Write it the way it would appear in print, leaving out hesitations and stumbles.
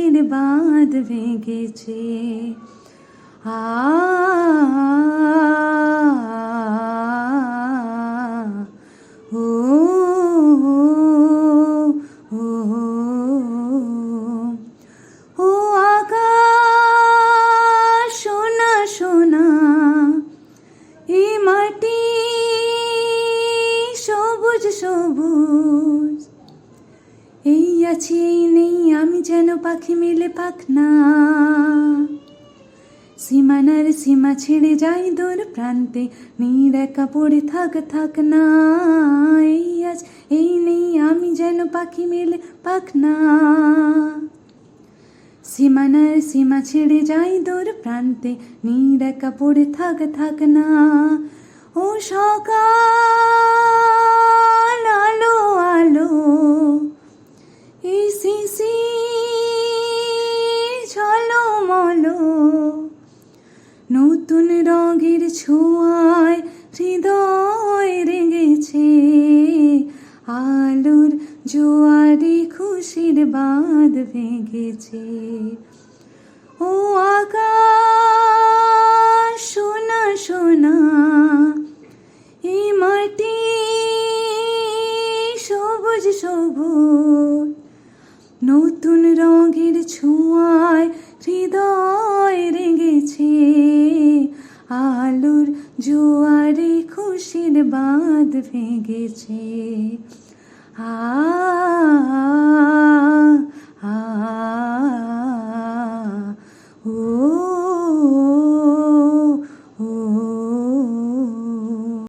খুশির বাঁধ ভেঙেছে। আ ও ও ও আকাশ সোনা সোনা, এই মাটি সবুজ সবুজ, এই আছি এই নেই আমি যেন পাখি মেলে পাখনা। সীমানার সীমা ছেড়ে যাই দূর প্রান্তে, নীর একা পড়ে থাক না। এই আজ এই নেই আমি যেন পাখি মেলে পাখনা। সীমানার সীমা ছেড়ে যাই দূর প্রান্তে, নীর একা পড়ে থাক না। ও সকাল আলো আলো, এই শিশি ঝলমলো, নতুন রঙের ছোঁয়ায় হৃদয় রেঙেছে। আলোর জোয়ারে খুশির বাঁধ ভেঙেছে। ও আকাশ সোনা সোনা, এই মাটি সবুজ সবুজ, নতুন রঙের ছোঁয়ায় হৃদয় রেঙেছে। আলোর জোয়ারে খুশির বাঁধ ভেঙেছে।